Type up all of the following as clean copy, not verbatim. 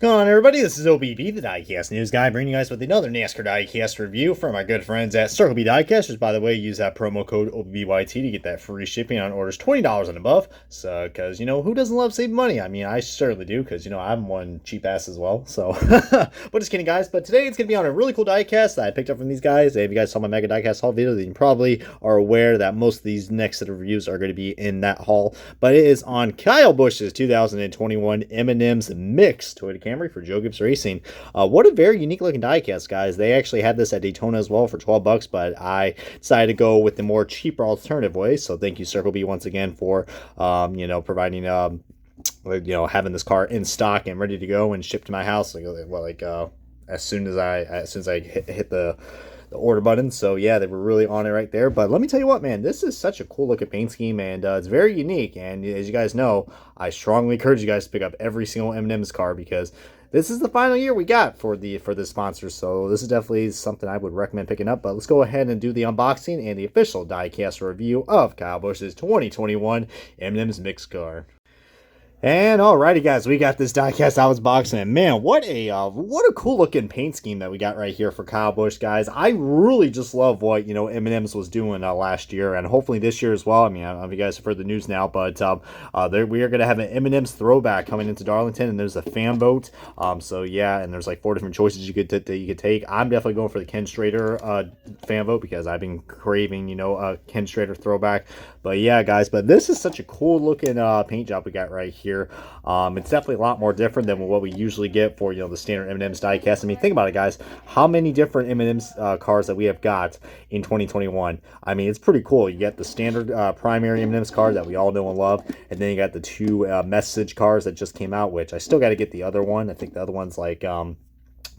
going on, everybody? This is OBB, the Diecast News Guy, bringing you guys with another NASCAR Diecast review from my good friends at Circle B Diecasters. By the way, use that promo code OBBYT to get that free shipping on orders $20 and above. So, because, who doesn't love saving money? I mean, I certainly do, because, I'm one cheap ass as well. So, but just kidding, guys. But today it's going to be on a really cool diecast that I picked up from these guys. If you guys saw my Mega Diecast haul video, then you probably are aware that most of these next set of reviews are going to be in that haul. But it is on Kyle Busch's 2021 M&M's Mix Toyota Camry for Joe Gibbs Racing. What a very unique looking diecast, guys. They actually had this at Daytona as well for $12, but I decided to go with the more cheaper alternative way. So thank you, Circle B, once again for providing having this car in stock and ready to go and shipped to my house as soon as I hit the order button. So yeah, they were really on it right there. But let me tell you what, man, this is such a cool looking paint scheme, and it's very unique. And as you guys know, I strongly encourage you guys to pick up every single M&M's car, because this is the final year we got for this sponsor. So this is definitely something I would recommend picking up. But let's go ahead and do the unboxing and the official diecast review of Kyle Busch's 2021 M&M's Mix car. And alrighty, guys, we got this diecast out of boxing, and man, what a cool looking paint scheme that we got right here for Kyle Busch, guys. I really just love what M&M's was doing last year, and hopefully this year as well. I mean, I don't know if you guys have heard the news now, but we are gonna have an M&M's throwback coming into Darlington, and there's a fan vote. So yeah, and there's like 4 different choices you could take. I'm definitely going for the Ken Strader fan vote, because I've been craving a Ken Strader throwback. But yeah, guys, but this is such a cool looking paint job we got right here. It's definitely a lot more different than what we usually get for the standard M&M's diecast. I mean, think about it, guys. How many different M&M's cars that we have got in 2021? I mean, it's pretty cool. You get the standard primary M&M's car that we all know and love, and then you got the 2 message cars that just came out, which I still got to get the other one. I think the other one's like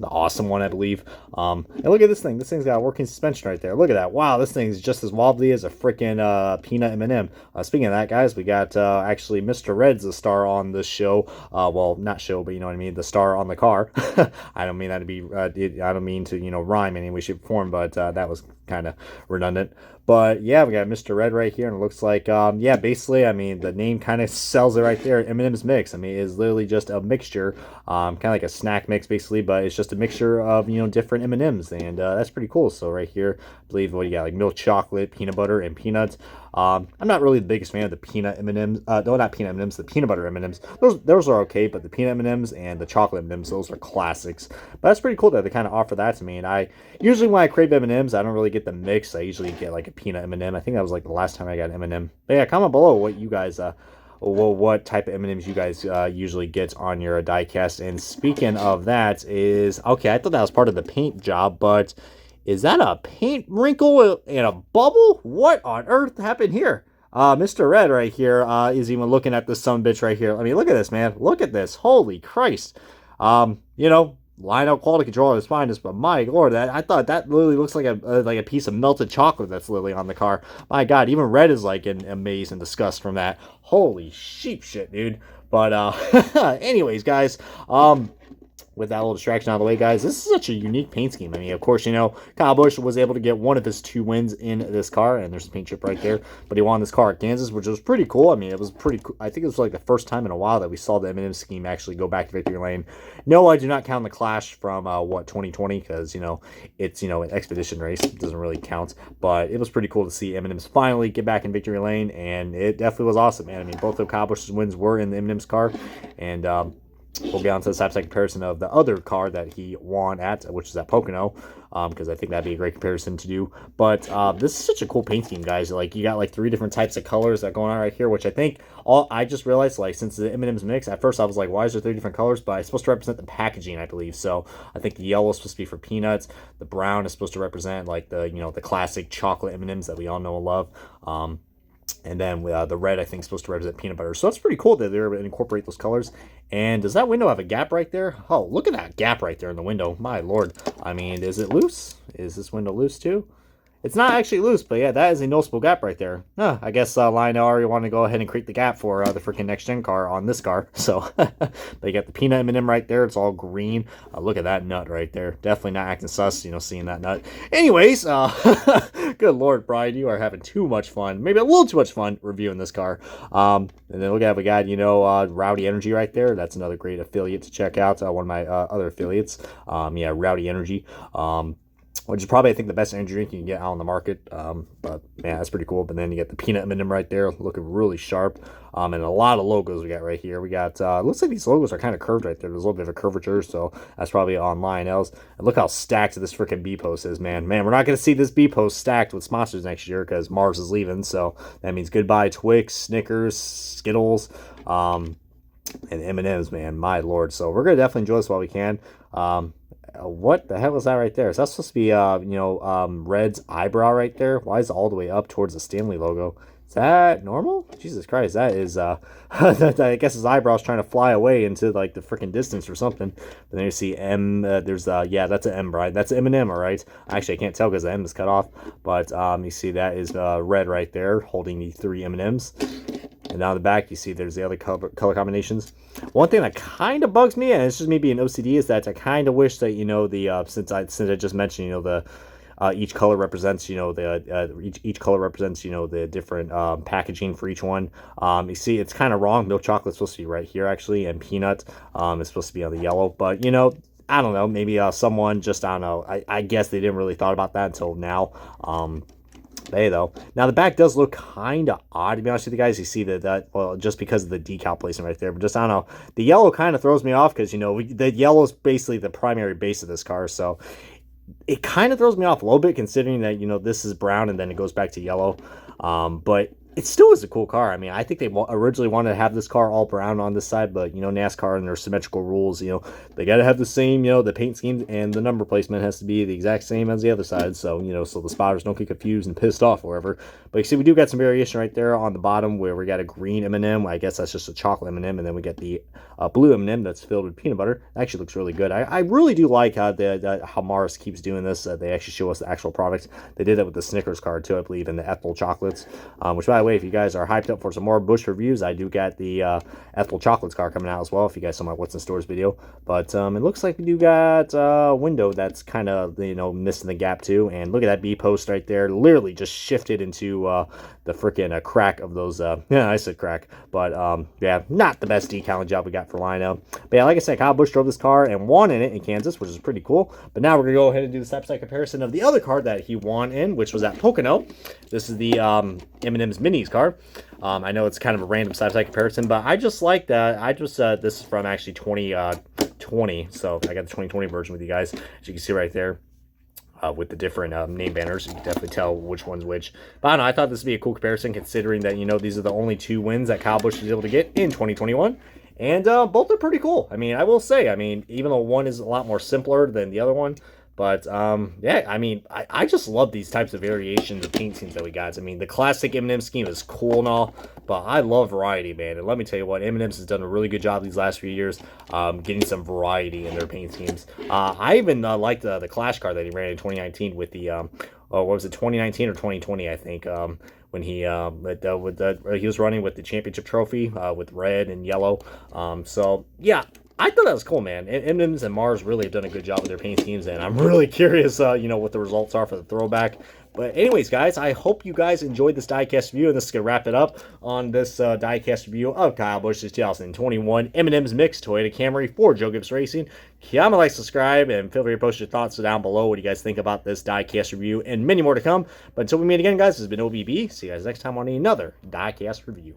the awesome one, I believe. And look at this thing. This thing's got a working suspension right there. Look at that. Wow, this thing's just as wobbly as a freaking peanut M&M. Speaking of that, guys, we got actually Mr. Red's the star on this show. Well, not show, but you know what I mean. The star on the car. I don't mean that to be. I don't mean to rhyme in any way, shape, or form. But that was kind of redundant. But yeah, we got Mr. Red right here, and it looks like yeah, basically, I mean, the name kind of sells it right there. M&M's Mix. I mean, it's literally just a mixture, kind of like a snack mix, basically, but it's just a mixture of different M&M's, and that's pretty cool. So right here, I believe what you got, like milk chocolate, peanut butter, and peanuts. I'm not really the biggest fan of the peanut M&M's. No, not peanut M&M's. The peanut butter M&M's. Those are okay, but the peanut M&M's and the chocolate M&M's, those are classics. But that's pretty cool that they kind of offer that to me. And I usually, when I crave M&M's, I don't really get the mix. I usually get like a peanut M&M. I think that was like the last time I got M&M. But yeah, comment below what you guys what type of M&M's you guys usually get on your diecast. And speaking of that, is okay, I thought that was part of the paint job, but is that a paint wrinkle in a bubble? What on earth happened here? Mr. Red right here is even looking at this sumbitch right here. I mean, look at this, man. Look at this. Holy Christ. Line out quality control is finest, but my lord, I thought that literally looks like a piece of melted chocolate that's literally on the car. My God, even Red is like in amaze and disgust from that. Holy sheep shit, dude. But anyways, guys, with that little distraction out of the way, guys, this is such a unique paint scheme. I mean, of course, Kyle Busch was able to get one of his 2 wins in this car, and there's a paint chip right there, but he won this car at Kansas, which was pretty cool. I mean, it was pretty cool. I think it was like the first time in a while that we saw the M&M scheme actually go back to victory lane. No, I do not count the clash from 2020, because it's an expedition race. It doesn't really count, but it was pretty cool to see M&M's finally get back in victory lane, and it definitely was awesome, man. I mean, both of Kyle Busch's wins were in the M&M's car, and we'll get on to the side comparison of the other car that he won at, which is at Pocono, because I think that'd be a great comparison to do. But this is such a cool paint scheme, guys. Like, you got like 3 different types of colors that are going on right here, which I think I just realized, like, since the M&M's Mix, at first I was like, why is there 3 different colors? But it's supposed to represent the packaging, I believe. So I think the yellow is supposed to be for peanuts. The brown is supposed to represent like the the classic chocolate M&M's that we all know and love. And then the red, I think, is supposed to represent peanut butter. So that's pretty cool that they're able to incorporate those colors. And does that window have a gap right there? Oh, look at that gap right there in the window. My lord. I mean, is it loose? Is this window loose too? It's not actually loose, but yeah, that is a noticeable gap right there. Huh, I guess Lionel already wanted to go ahead and create the gap for the freaking next gen car on this car. So, but you got the peanut M&M right there. It's all green. Look at that nut right there. Definitely not acting sus, seeing that nut. Anyways, good lord, Brian, you are having too much fun. Maybe a little too much fun reviewing this car. And then look at we got Rowdy Energy right there. That's another great affiliate to check out. One of my other affiliates. Yeah, Rowdy Energy. Which is probably, I think, the best energy drink you can get out on the market. But, man, that's pretty cool. But then you get the peanut M&M right there, looking really sharp. And a lot of logos we got right here. We got, looks like these logos are kind of curved right there. There's a little bit of a curvature, so that's probably on Lionel's. And look how stacked this freaking B-post is, man. Man, we're not going to see this B-post stacked with sponsors next year because Mars is leaving. So that means goodbye Twix, Snickers, Skittles, and M&M's, man. My lord. So we're going to definitely enjoy this while we can. What the hell is that right there? Is that supposed to be, Red's eyebrow right there? Why is it all the way up towards the Stanley logo? Is that normal? Jesus Christ, that is, I guess his eyebrow's trying to fly away into, like, the freaking distance or something. But then you see M, yeah, that's an M, right? That's M&M, all right? Actually, I can't tell because the M is cut off. But, you see that is, Red right there, holding the 3 M&Ms. And down the back, you see there's the other color combinations. One thing that kind of bugs me, and it's just me being OCD, is that I kind of wish that, since I just mentioned, each color represents, each color represents, the different packaging for each one. You see, it's kind of wrong. Milk chocolate's supposed to be right here, actually, and peanut is supposed to be on the yellow. But, I don't know, maybe someone just, I don't know, I guess they didn't really thought about that until now. Hey, though. Now, the back does look kind of odd, to be honest with you guys. You see that, well, just because of the decal placement right there. But just, I don't know. The yellow kind of throws me off because, the yellow is basically the primary base of this car. So, it kind of throws me off a little bit considering that, this is brown and then it goes back to yellow. But it still is a cool car. I mean, I think they originally wanted to have this car all brown on this side, but, NASCAR and their symmetrical rules, they got to have the same, the paint scheme and the number placement has to be the exact same as the other side. So, so the spotters don't get confused and pissed off or whatever. But you see, we do got some variation right there on the bottom where we got a green M&M. I guess that's just a chocolate M&M. And then we get the blue M&M that's filled with peanut butter. It actually looks really good. I really do like how how Mars keeps doing this. They actually show us the actual product. They did that with the Snickers card too, I believe, and the ethyl chocolates. Which, by the way, if you guys are hyped up for some more Busch reviews, I do got the ethyl chocolates car coming out as well, if you guys saw my What's in Stores video. But it looks like we do got a window that's kind of, missing the gap too. And look at that B-post right there. Literally just shifted into the freaking crack of those, yeah, I said crack. But, yeah, not the best decaling job we got for Lionel. But yeah, like I said, Kyle Busch drove this car and won in it in Kansas, which is pretty cool. But now we're going to go ahead and do the side-by-side comparison of the other car that he won in, which was at Pocono. This is the M&M's Minis car. I know it's kind of a random side-by-side comparison, but I just like that. This is from actually 2020, so I got the 2020 version with you guys, as you can see right there. With the different name banners, you can definitely tell which one's which. But I don't know, I thought this would be a cool comparison considering that, these are the only 2 wins that Kyle Busch was able to get in 2021. And both are pretty cool. I mean, I will say, even though one is a lot more simpler than the other one, but, yeah, I just love these types of variations of paint schemes that we got. The classic M&M scheme is cool and all, but I love variety, man. And let me tell you what, M&M's has done a really good job these last few years getting some variety in their paint schemes. I even liked the Clash car that he ran in 2019 with the, what was it, 2019 or 2020, I think, when he he was running with the championship trophy with red and yellow. So, yeah. I thought that was cool, man. M&M's and Mars really have done a good job with their paint schemes, and I'm really curious, what the results are for the throwback. But anyways, guys, I hope you guys enjoyed this diecast review, and this is going to wrap it up on this diecast review of Kyle Busch's 2021 M&M's Mix Toyota Camry for Joe Gibbs Racing. Comment, like, subscribe, and feel free to post your thoughts down below. What do you guys think about this diecast review, and many more to come. But until we meet again, guys, this has been OBB. See you guys next time on another diecast review.